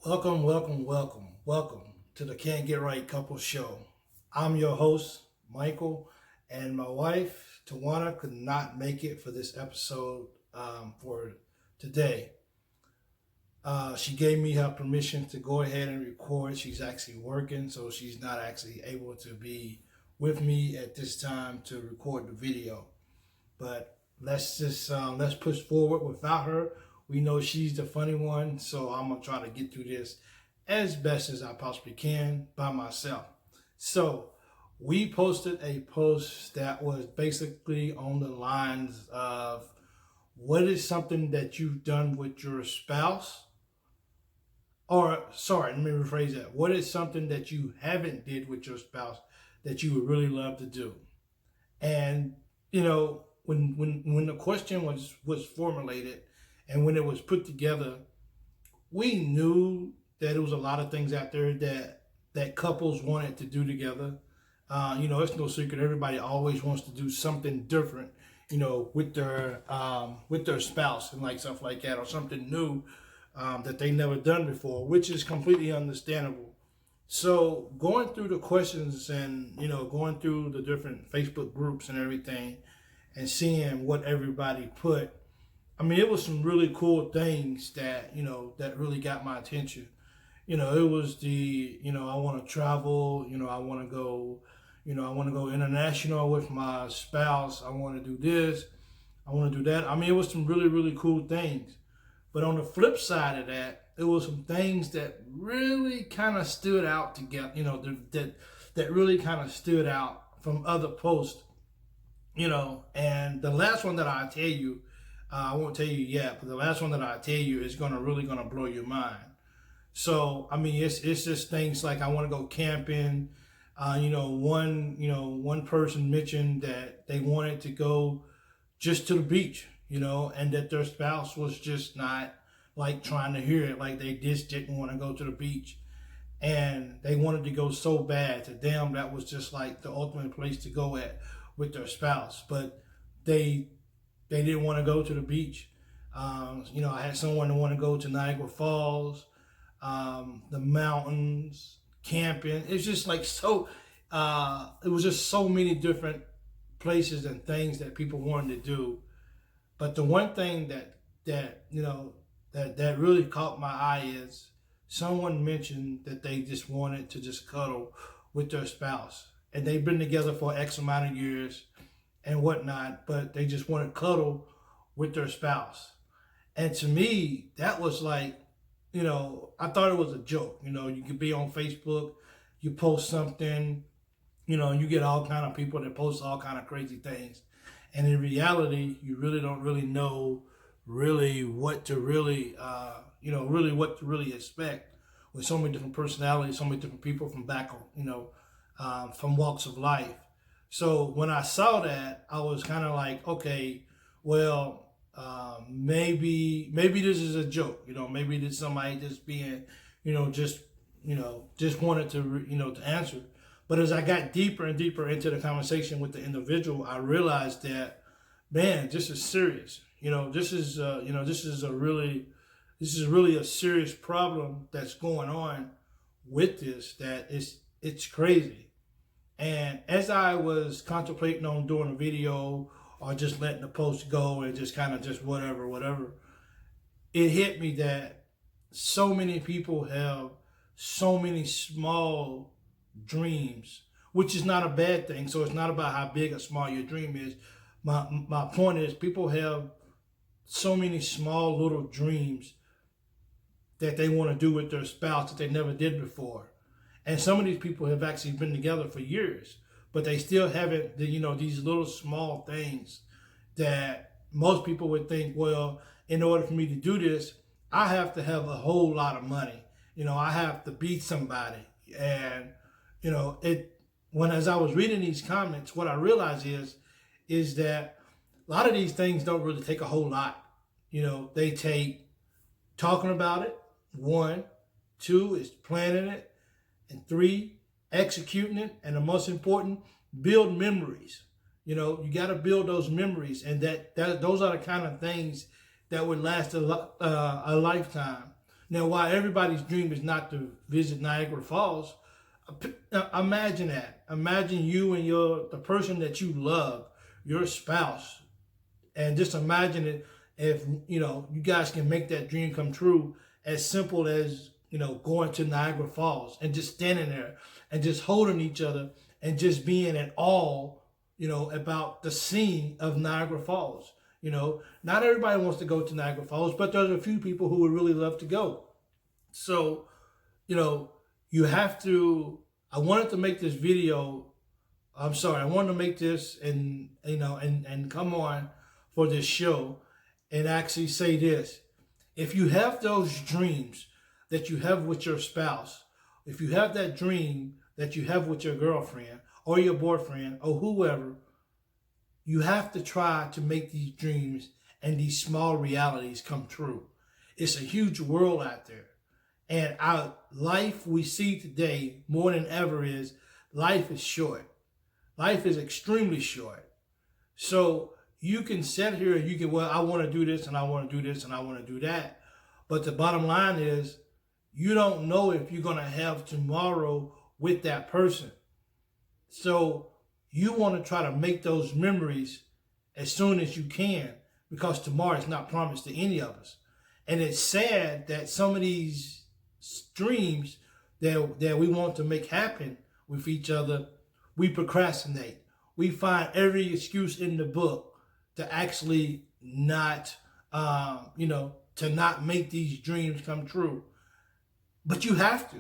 Welcome to the Can't Get Right Couple Show. I'm your host, Michael, and my wife, Tawana, could not make it for this episode for today. She gave me her permission to go ahead and record. She's actually working, so she's not actually able to be with me at this time to record the video. But let's push forward without her. We know she's the funny one, so I'm gonna try to get through this as best as I possibly can by myself. So we posted a post that was basically on the lines of what is something that you've done with your spouse, or sorry, let me rephrase that. What is something that you haven't did with your spouse that you would really love to do? And when the question was formulated and when it was put together, we knew that there was a lot of things out there that couples wanted to do together. It's no secret. Everybody always wants to do something different, with their spouse and like stuff like that, or something new that they never done before, which is completely understandable. So going through the questions and going through the different Facebook groups and everything, and seeing what everybody put, I mean, it was some really cool things that really got my attention. It was I want to travel. I want to go. I want to go international with my spouse. I want to do this. I want to do that. I mean, it was some really, really cool things. But on the flip side of that, it was some things that really kind of stood out together. That really kind of stood out from other posts. And the last one that I tell you, I won't tell you yet, but the last one that I tell you is really gonna blow your mind. So I mean, it's just things like I want to go camping. One person mentioned that they wanted to go just to the beach, and that their spouse was just not like trying to hear it, like they just didn't want to go to the beach, and they wanted to go so bad. To them, that was just like the ultimate place to go at with their spouse, but they didn't want to go to the beach. I had someone that want to go to Niagara Falls, the mountains, camping. It's just like so. It was just so many different places and things that people wanted to do. But the one thing that really caught my eye is someone mentioned that they just wanted to just cuddle with their spouse, and they've been together for X amount of years and whatnot, but they just want to cuddle with their spouse. And to me, that was like, I thought it was a joke. You could be on Facebook, you post something, you get all kind of people that post all kind of crazy things. And in reality, you really don't really know really what to really what to really expect with so many different personalities, so many different people from back, from walks of life. So when I saw that, I was kind of like, okay, well, maybe this is a joke. Maybe this is somebody just being, just wanted to, to answer. But as I got deeper and deeper into the conversation with the individual, I realized that, man, this is serious. This is really a serious problem that's going on with this. It's crazy. And as I was contemplating on doing a video or just letting the post go and just kind of just whatever, it hit me that so many people have so many small dreams, which is not a bad thing. So it's not about how big or small your dream is. My point is, people have so many small little dreams that they want to do with their spouse that they never did before. And some of these people have actually been together for years, but they still haven't, these little small things that most people would think, well, in order for me to do this, I have to have a whole lot of money. I have to be somebody. And, as I was reading these comments, what I realized is that a lot of these things don't really take a whole lot. They take talking about it, one, two is planning it, and three, executing it, and the most important, build memories. You got to build those memories, and that those are the kind of things that would last a lifetime. Now, while everybody's dream is not to visit Niagara Falls, imagine that. Imagine you and the person that you love, your spouse, and just imagine it if you guys can make that dream come true. As simple as going to Niagara Falls and just standing there and just holding each other and just being in awe, about the scene of Niagara Falls. Not everybody wants to go to Niagara Falls, but there's a few people who would really love to go. So, you have to, I wanted to make this video. I'm sorry, I wanted to make this and come on for this show and actually say this. If you have those dreams that you have with your spouse, if you have that dream that you have with your girlfriend or your boyfriend or whoever, you have to try to make these dreams and these small realities come true. It's a huge world out there. And our life we see today more than ever is life is short. Life is extremely short. So you can sit here and you can, well, I want to do this and I want to do this and I want to do that. But the bottom line is you don't know if you're going to have tomorrow with that person. So you want to try to make those memories as soon as you can, because tomorrow is not promised to any of us. And it's sad that some of these dreams that we want to make happen with each other, we procrastinate. We find every excuse in the book to actually not, to not make these dreams come true. But you have to.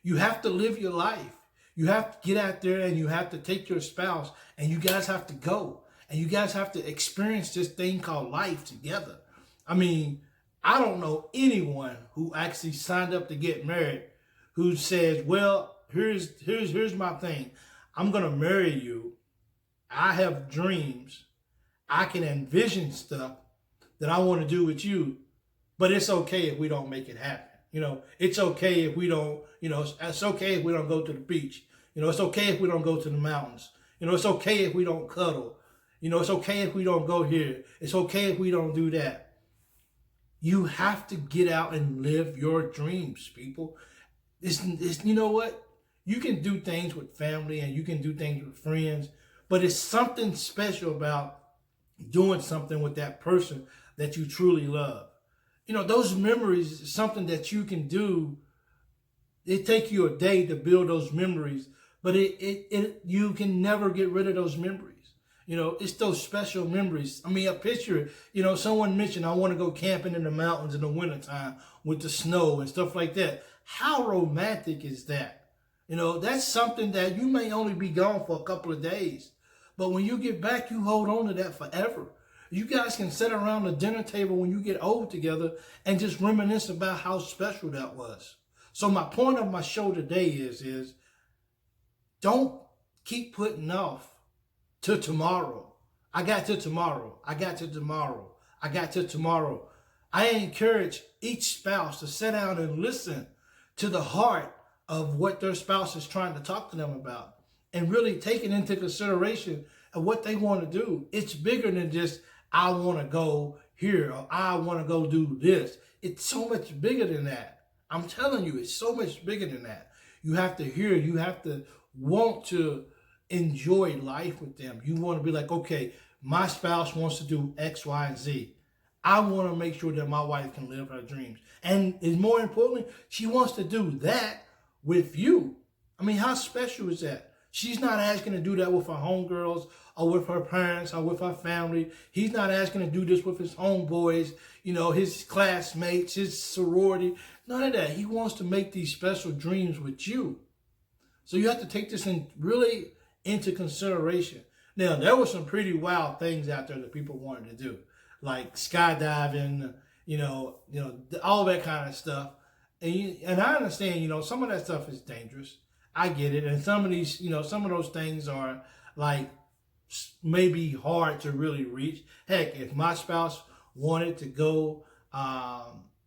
You have to live your life. You have to get out there and you have to take your spouse and you guys have to go. And you guys have to experience this thing called life together. I mean, I don't know anyone who actually signed up to get married who says, well, here's my thing. I'm going to marry you. I have dreams. I can envision stuff that I want to do with you, but it's okay if we don't make it happen. It's okay if we don't, it's okay if we don't go to the beach. It's okay if we don't go to the mountains. It's okay if we don't cuddle. It's okay if we don't go here. It's okay if we don't do that. You have to get out and live your dreams, people. It's you know what? You can do things with family and you can do things with friends, but it's something special about doing something with that person that you truly love. Those memories is something that you can do. It takes you a day to build those memories, but you can never get rid of those memories. It's those special memories. I mean, a picture, someone mentioned, I want to go camping in the mountains in the wintertime with the snow and stuff like that. How romantic is that? That's something that you may only be gone for a couple of days, but when you get back, you hold on to that forever. You guys can sit around the dinner table when you get old together and just reminisce about how special that was. So my point of my show today is don't keep putting off to tomorrow. I got to tomorrow. I got to tomorrow. I got to tomorrow. I encourage each spouse to sit down and listen to the heart of what their spouse is trying to talk to them about and really take it into consideration of what they want to do. It's bigger than just, I want to go here or I want to go do this. It's so much bigger than that. I'm telling you, it's so much bigger than that. You have to hear, you have to want to enjoy life with them. You want to be like, okay, my spouse wants to do X, Y, and Z. I want to make sure that my wife can live her dreams. And more importantly, she wants to do that with you. I mean, how special is that? She's not asking to do that with her homegirls or with her parents or with her family. He's not asking to do this with his homeboys, his classmates, his sorority. None of that. He wants to make these special dreams with you. So you have to take this really into consideration. Now, there were some pretty wild things out there that people wanted to do, like skydiving, all that kind of stuff. And I understand, some of that stuff is dangerous. I get it. And some of these, some of those things are like maybe hard to really reach. Heck, if my spouse wanted to go,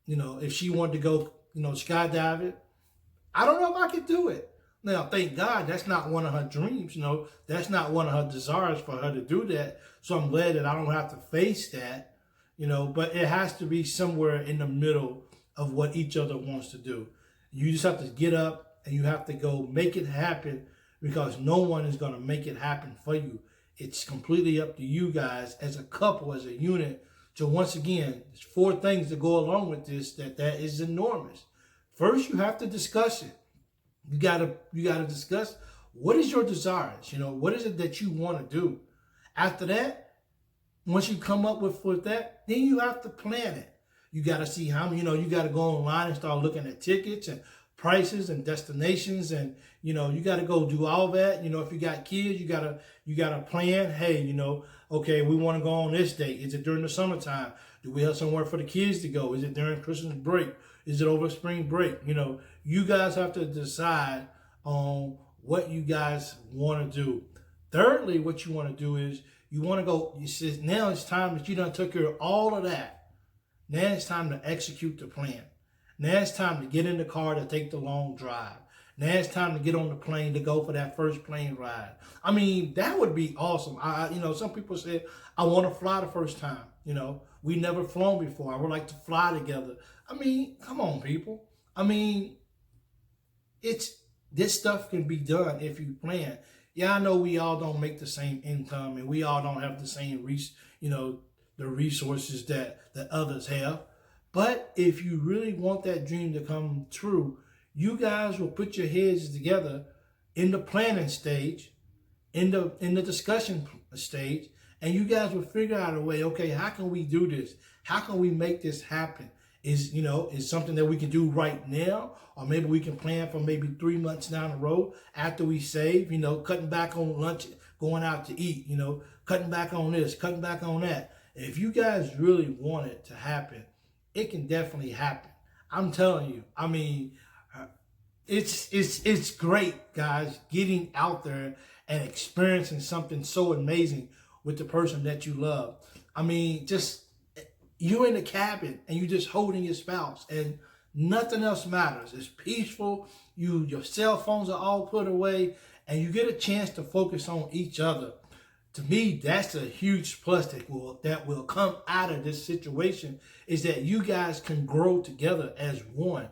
if she wanted to go, skydiving, I don't know if I could do it. Now, thank God that's not one of her dreams. That's not one of her desires for her to do that. So I'm glad that I don't have to face that, but it has to be somewhere in the middle of what each other wants to do. You just have to get up and you have to go make it happen, because no one is going to make it happen for you. It's completely up to you guys as a couple, as a unit. So once again, there's 4 things that go along with this that is enormous. First, you have to discuss it. You gotta discuss, what is your desires? What is it that you want to do? After that, once you come up with that, then you have to plan it. You got to see how, you got to go online and start looking at tickets and prices and destinations, and you got to go do all that. If you got kids, you gotta plan. Hey, okay, we want to go on this date. Is it during the summertime? Do we have somewhere for the kids to go? Is it during Christmas break? Is it over spring break? You guys have to decide on what you guys want to do. Thirdly, what you want to do is you want to go. You said now it's time that you done took care of all of that. Now it's time to execute the plan. Now it's time to get in the car to take the long drive. Now it's time to get on the plane to go for that first plane ride. I mean, that would be awesome. Some people say, I want to fly the first time. We never flown before. I would like to fly together. I mean, come on, people. I mean, this stuff can be done if you plan. Yeah, I know we all don't make the same income, and we all don't have the same the resources that others have. But if you really want that dream to come true, you guys will put your heads together in the planning stage, in the discussion stage, and you guys will figure out a way, okay, how can we do this? How can we make this happen? Is something that we can do right now, or maybe we can plan for maybe 3 months down the road after we save, cutting back on lunch, going out to eat, cutting back on this, cutting back on that. If you guys really want it to happen, it can definitely happen. I'm telling you. I mean, it's great, guys, getting out there and experiencing something so amazing with the person that you love. I mean, just you in the cabin and you just holding your spouse and nothing else matters. It's peaceful. Your cell phones are all put away and you get a chance to focus on each other. To me, that's a huge plus that will come out of this situation, is that you guys can grow together as one.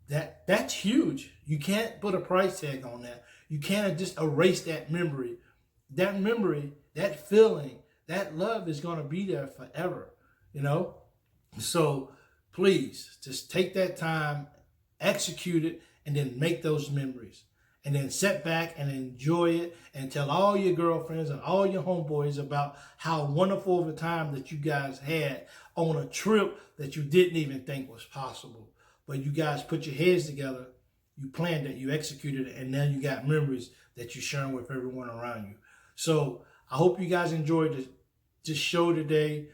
That's huge. You can't put a price tag on that. You can't just erase that memory. That memory, that feeling, that love is going to be there forever, So please just take that time, execute it, and then make those memories. And then sit back and enjoy it and tell all your girlfriends and all your homeboys about how wonderful of a time that you guys had on a trip that you didn't even think was possible. But you guys put your heads together, you planned it, you executed it, and now you got memories that you're sharing with everyone around you. So I hope you guys enjoyed this show today.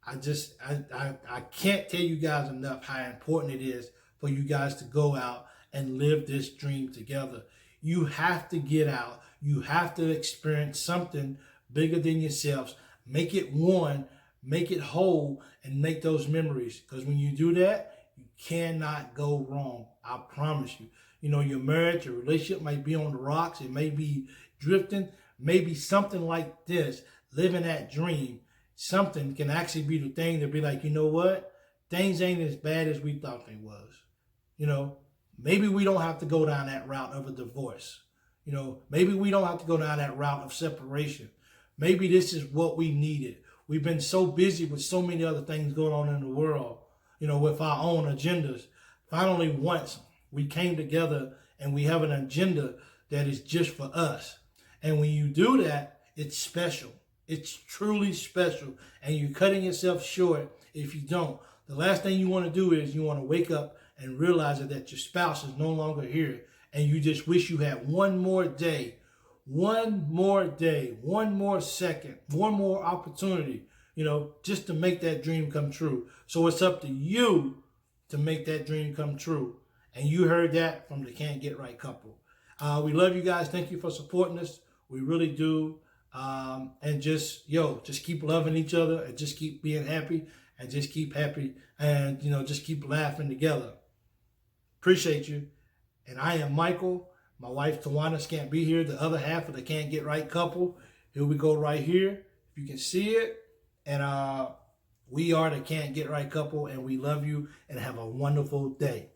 I can't tell you guys enough how important it is for you guys to go out and live this dream together. You have to get out. You have to experience something bigger than yourselves. Make it one, make it whole, and make those memories. Because when you do that, you cannot go wrong. I promise you. Your marriage, your relationship might be on the rocks. It may be drifting. Maybe something like this, living that dream, something can actually be the thing to be like, you know what? Things ain't as bad as we thought they was. Maybe we don't have to go down that route of a divorce. Maybe we don't have to go down that route of separation. Maybe this is what we needed. We've been so busy with so many other things going on in the world, with our own agendas. Finally, once we came together and we have an agenda that is just for us. And when you do that, it's special. It's truly special. And you're cutting yourself short if you don't. The last thing you want to do is you want to wake up and realize that your spouse is no longer here, and you just wish you had one more day, one more second, one more opportunity, just to make that dream come true. So it's up to you to make that dream come true. And you heard that from the Can't Get Right couple. We love you guys. Thank you for supporting us. We really do. And just keep loving each other and just keep being happy and just keep happy and, just keep laughing together. Appreciate you. And I am Michael. My wife, Tawana, can't be here. The other half of the Can't Get Right couple. Here we go right here. If you can see it. And We are the Can't Get Right couple, and we love you and have a wonderful day.